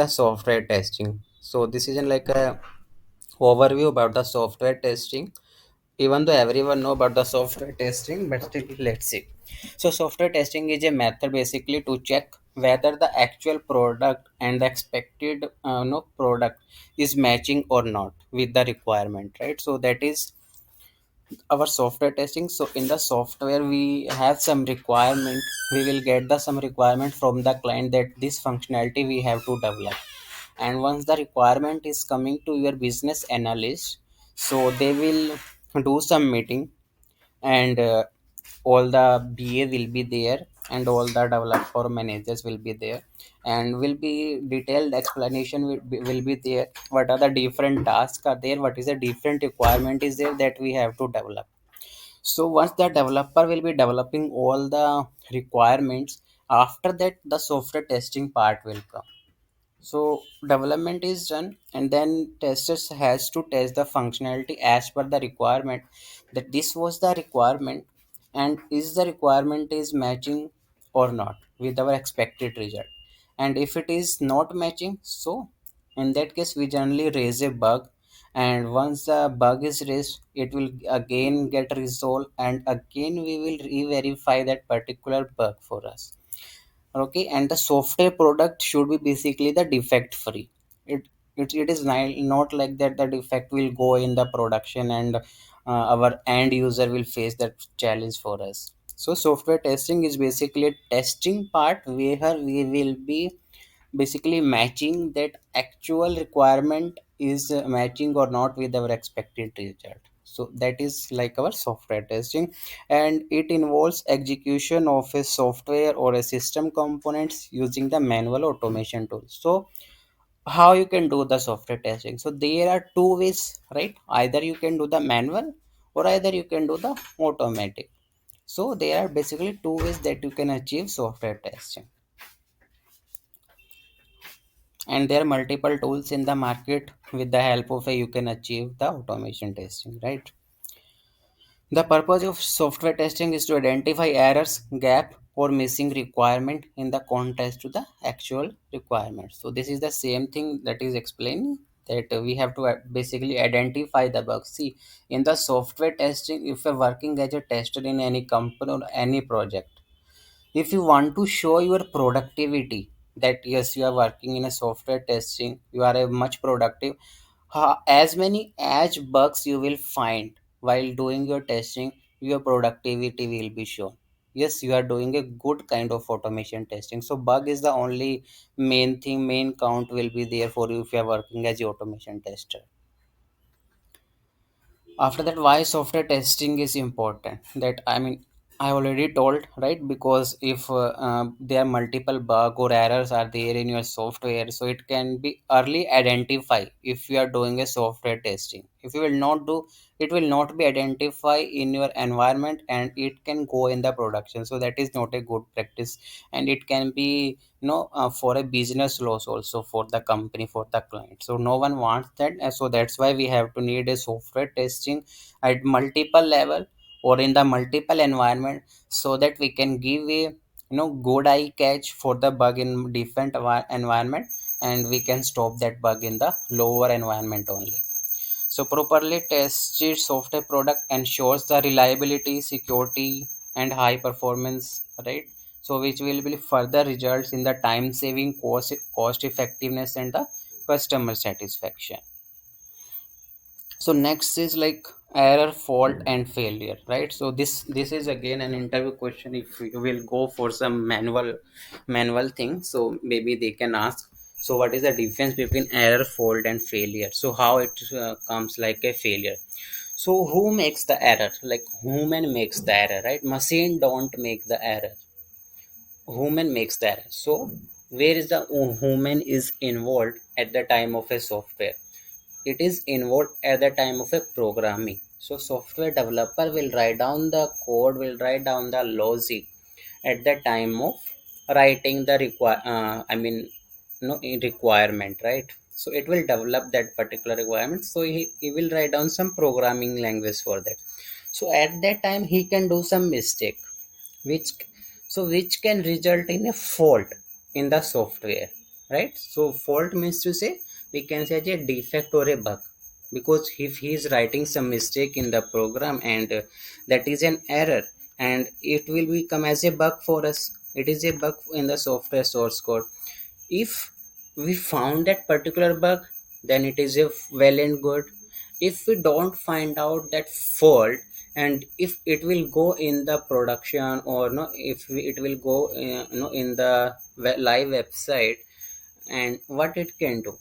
The software testing. So this is like a overview about the software testing. Even though everyone know about the software testing, but still let's see. So software testing is a method basically to check whether the actual product and the expected no product is matching or not with the requirement, right? So that is our software testing. So in the software we have some requirement, we will get the some requirement from the client that this functionality we have to develop. And once the requirement is coming to your business analyst, so they will do some meeting, and all the BA will be there, and all the developer managers will be there, and will be detailed explanation will be there, what are the different tasks are there, what is the different requirement is there that we have to develop. So once the developer will be developing all the requirements, after that the software testing part will come. So development is done, and then testers has to test the functionality as per the requirement, that this was the requirement, and is the requirement is matching or not with our expected result. And if it is not matching, so in that case we generally raise a bug, and once the bug is raised, it will again get resolved, and again we will re-verify that particular bug for us. Okay, and the software product should be basically the defect free. It is not like that the defect will go in the production, and our end user will face that challenge for us. So software testing is basically a testing part where we will be basically matching that actual requirement is matching or not with our expected result. So that is like our software testing, and it involves execution of a software or a system components using the manual automation tools. So how you can do the software testing? So there are two ways, right? Either you can do the manual, or either you can do the automatic. So there are basically two ways that you can achieve software testing, and there are multiple tools in the market with the help of a you can achieve the automation testing, right? The purpose of software testing is to identify errors, gap, or missing requirement in the context to the actual requirement. So this is the same thing that is explaining that we have to basically identify the bugs. See, in the software testing, if you're working as a tester in any company or any project, if you want to show your productivity, that yes, you are working in a software testing, you are a much productive, as many as bugs you will find while doing your testing, your productivity will be shown. Yes, you are doing a good kind of automation testing, so bug is the only main thing, main count will be there for you if you are working as a automation tester. After that, why software testing is important, that I mean I already told, right? Because if there are multiple bug or errors are there in your software, so it can be early identify if you are doing a software testing. If you will not do, it will not be identify in your environment, and it can go in the production. So that is not a good practice, and it can be for a business loss also for the company, for the client. So no one wants that. So that's why we have to need a software testing at multiple level or in the multiple environment, so that we can give a good eye catch for the bug in different environment, and we can stop that bug in the lower environment only. So properly tested software product ensures the reliability, security, and high performance, right? So which will be further results in the time saving, cost effectiveness, and the customer satisfaction. So next is like error, fault, and failure, right? So this is again an interview question. If you will go for some manual thing, so maybe they can ask, so what is the difference between error, fault, and failure? So how it comes like a failure? So who makes the error? Like human makes the error, right? Machine don't make the error, human makes the error. So where is the human is involved at the time of a software? It is involved at the time of a programming. So software developer will write down the code, will write down the logic at the time of writing the requirement, right? So it will develop that particular requirement, so he will write down some programming language for that. So at that time he can do some mistake, which which can result in a fault in the software. right? So fault means to say, we can say a defect or a bug, because if he is writing some mistake in the program, and that is an error, and it will become as a bug for us. It is a bug in the software source code. If we found that particular bug, then it is a well and good. If we don't find out that fault, and if it will go in the production, or no, if it will go in the live website, and what it can do,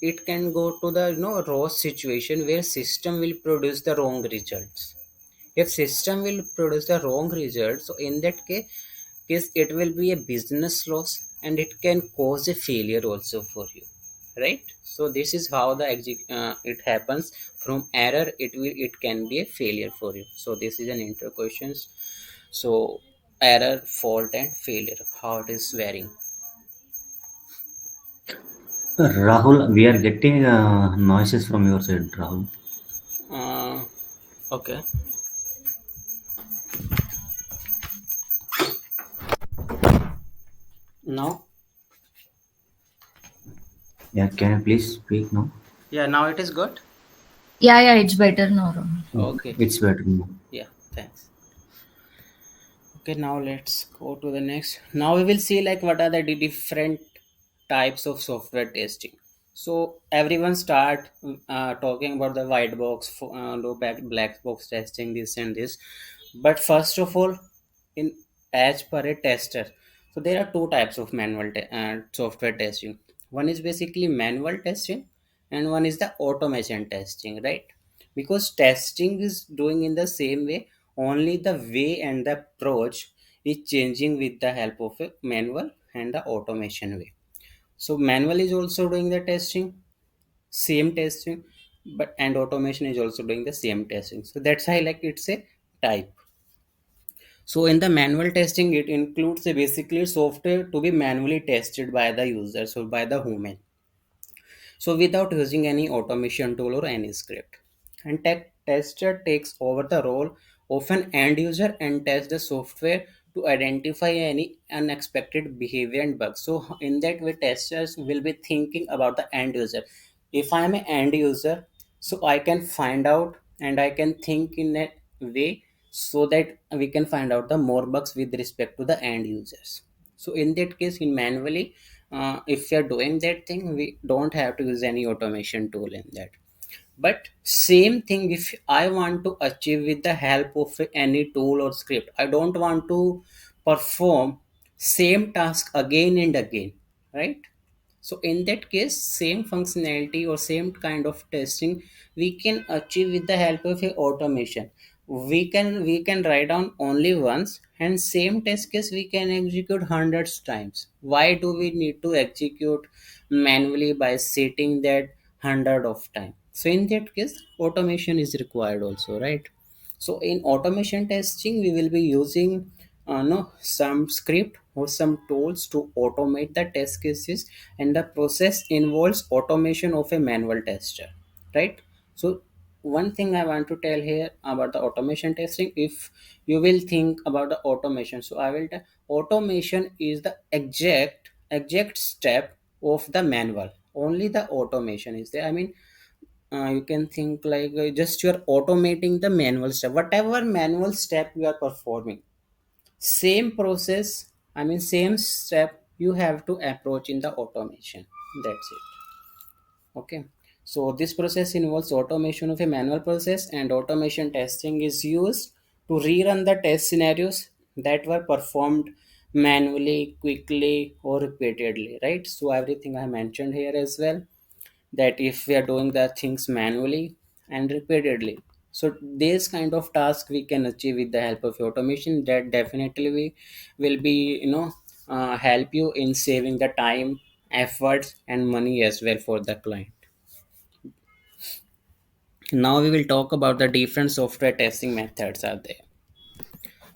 it can go to the raw situation where system will produce the wrong results. If system will produce the wrong results, so in that case it will be a business loss, and it can cause a failure also for you, right? So this is how the it happens. From error, it can be a failure for you. So this is an intro questions. So error, fault, and failure, how it is varying. Rahul, we are getting noises from your side, Rahul. uh, okay. Now, Yeah, can you please speak now? yeah, now it is good. Yeah, yeah, it's better now, Rahul. Okay. It's better now. Yeah, thanks. Okay, now let's go to the next. Now we will see like what are the different types of software testing. So everyone start talking about the white box, low back black box testing, this and this. But first of all, in as per a tester, so there are two types of software testing. One is basically manual testing, and one is the automation testing, right? Because testing is doing in the same way, only the way and the approach is changing with the help of a manual and the automation way. So manual is also doing the testing, same testing, but and automation is also doing the same testing. So that's why like it's a type. So in the manual testing, it includes a basically software to be manually tested by the user, so by the human, so without using any automation tool or any script. And tech tester takes over the role of an end user and tests the software to identify any unexpected behavior and bugs. So in that way, testers will be thinking about the end user. If I am an end user, so I can find out and I can think in that way, so that we can find out the more bugs with respect to the end users. So in that case, in manually, if we are doing that thing, we don't have to use any automation tool in that. But same thing, if I want to achieve with the help of any tool or script, I don't want to perform same task again and again, right? So in that case, same functionality or same kind of testing we can achieve with the help of a automation. We can write down only once, and same test case we can execute hundreds times. Why do we need to execute manually by setting that hundred of time? So in that case, automation is required also, right? So in automation testing, we will be using no some script or some tools to automate the test cases, and the process involves automation of a manual tester, right? So one thing I want to tell here about the automation testing, if you will think about the automation, so I will tell automation is the exact step of the manual. Only the automation is there. I mean, you can think like just you are automating the manual step, whatever manual step you are performing, same process, I mean same step you have to approach in the automation. That's it. Okay. So this process involves automation of a manual process, and automation testing is used to rerun the test scenarios that were performed manually, quickly, or repeatedly, right? So everything I mentioned here as well, that if we are doing the things manually and repeatedly, so this kind of task we can achieve with the help of automation, that definitely we will be help you in saving the time, efforts, and money as well for the client. Now we will talk about the different software testing methods are there.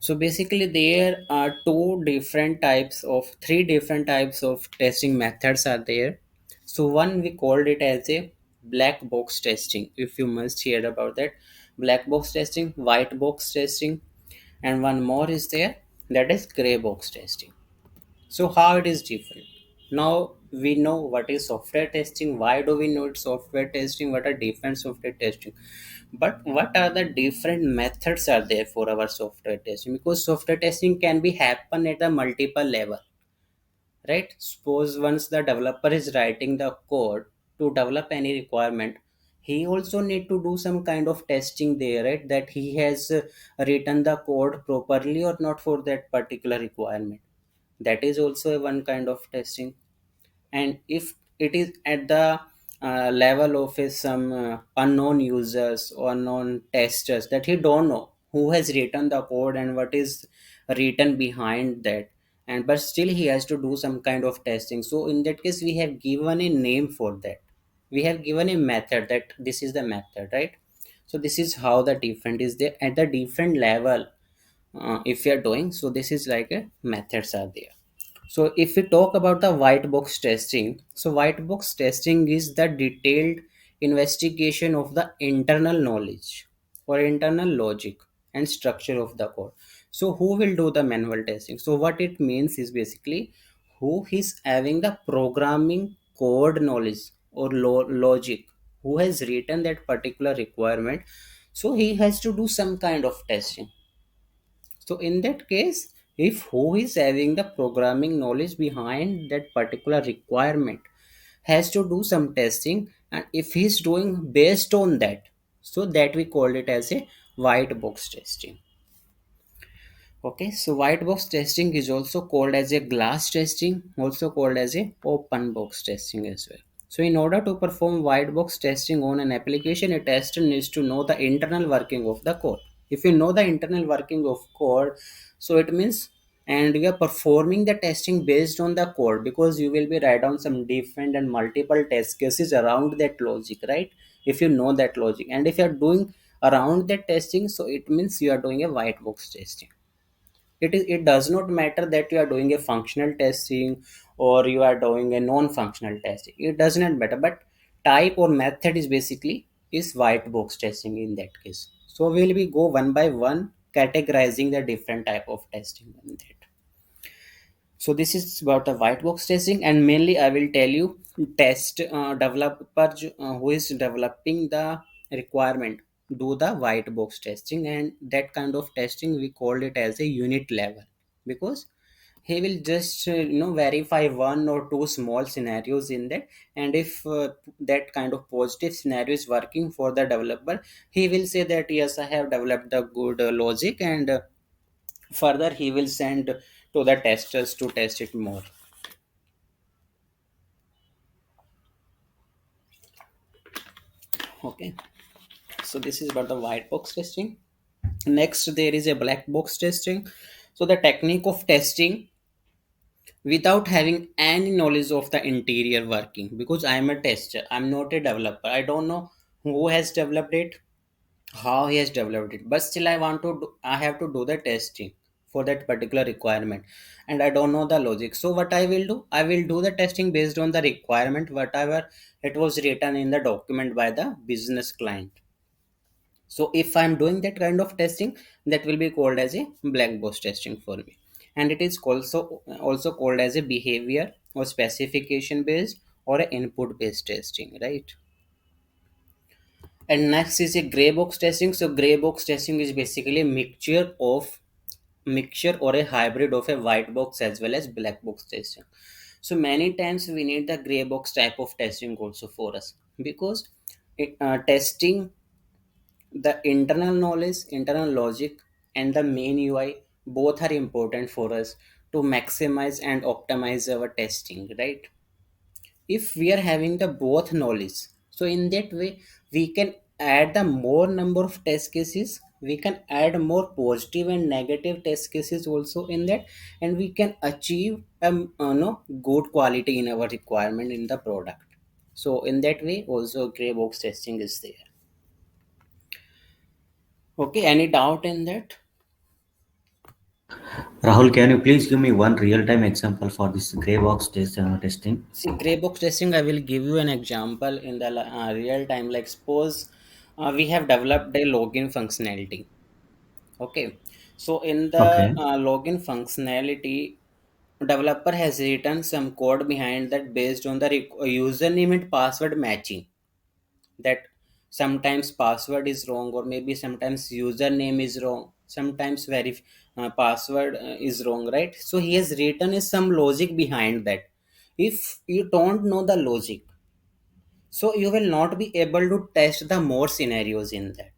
So basically there are three different types of testing methods are there. So one we called it as a black box testing. If you must hear about that, black box testing, white box testing, and one more is there, that is gray box testing. So how it is different? Now we know what is software testing, why do we know it's software testing, what are different software testing, but what are the different methods are there for our software testing, because software testing can be happen at a multiple level, right? Suppose once the developer is writing the code to develop any requirement, he also need to do some kind of testing there, right? That he has written the code properly or not for that particular requirement. That is also one kind of testing. And if it is at the level of some unknown users or unknown testers, that he don't know who has written the code and what is written behind that, and but still he has to do some kind of testing, so in that case we have given a name for that, we have given a method, that this is the method, right? So this is how the different is there at the different level. If you are doing so, this is like a methods are there. So if we talk about the white box testing, so white box testing is the detailed investigation of the internal knowledge or internal logic and structure of the code. So who will do the manual testing? So what it means is basically who is having the programming code knowledge or logic, who has written that particular requirement. So he has to do some kind of testing. So in that case, if who is having the programming knowledge behind that particular requirement has to do some testing, and if he's doing based on that, so that we call it as a white box testing. Okay, so white box testing is also called as a glass testing, also called as a open box testing as well. So in order to perform white box testing on an application, a tester needs to know the internal working of the code. If you know the internal working of code, so it means, and you are performing the testing based on the code, because you will be write down some different and multiple test cases around that logic, right? If you know that logic, and if you are doing around that testing, so it means you are doing a white box testing. It does not matter that you are doing a functional testing or you are doing a non-functional testing, it does not matter, but type or method is basically is white box testing in that case. So we'll be go one by one categorizing the different type of testing in that. So this is about the white box testing, and mainly I will tell you test developer who is developing the requirement do the white box testing, and that kind of testing we call it as a unit level, because he will just verify one or two small scenarios in that, and if that kind of positive scenario is working for the developer, he will say that yes, I have developed the good logic, and further he will send to the testers to test it more. Okay, so this is about the white box testing. Next there is a black box testing. So the technique of testing without having any knowledge of the interior working, because I am a tester, I'm not a developer, I don't know who has developed it, how he has developed it, but still I want to do, I have to do the testing for that particular requirement, and I don't know the logic. So what I will do, I will do the testing based on the requirement whatever it was written in the document by the business client. So if I'm doing that kind of testing, that will be called as a black box testing for me, and it is also called as a behavior or specification based or a input based testing, right? And next is a gray box testing. So gray box testing is basically a mixture or a hybrid of a white box as well as black box testing. So many times we need the gray box type of testing also for us, because testing the internal knowledge, internal logic, and the main UI both are important for us to maximize and optimize our testing, right? If we are having the both knowledge, so in that way we can add the more number of test cases, we can add more positive and negative test cases also in that, and we can achieve no good quality in our requirement in the product. So in that way also gray box testing is there. Okay, any doubt in that? Rahul, can you please give me one real-time example for this gray box testing? See, gray box testing, I will give you an example in the real time. Like, suppose we have developed a login functionality. Okay, so in the Okay. login functionality, developer has written some code behind that based on the username and password matching, that sometimes password is wrong, or maybe sometimes username is wrong, sometimes password is wrong, right? So he has written is some logic behind that. If you don't know the logic, so you will not be able to test the more scenarios in that.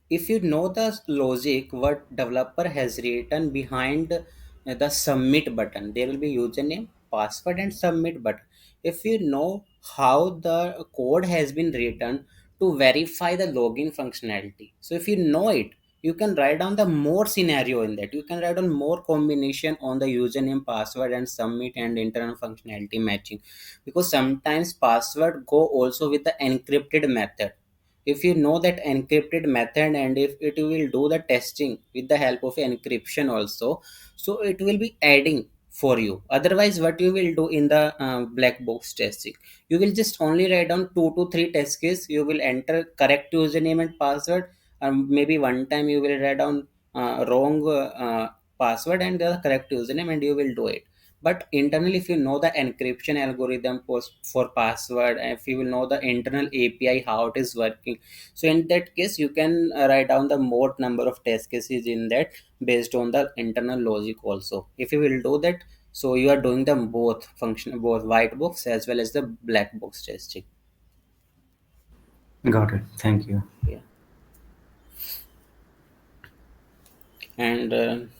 If you know the logic what developer has written behind the submit button, there will be username, password and submit button. If you know how the code has been written to verify the login functionality, so if you know it, you can write down the more scenario in that. You can write down more combination on the username, password and submit and internal functionality matching, because sometimes password go also with the encrypted method. If you know that encrypted method, and if it will do the testing with the help of encryption also, so it will be adding for you. Otherwise what you will do in the black box testing, you will just only write down 2 to 3 test case. You will enter correct username and password, maybe one time you will write down wrong password and the correct username, and you will do it. But internally, if you know the encryption algorithm for password, and if you will know the internal API how it is working, so in that case you can write down the more number of test cases in that based on the internal logic also. If you will do that, so you are doing the both function, both white box as well as the black box testing. Got it. Thank you. Yeah. And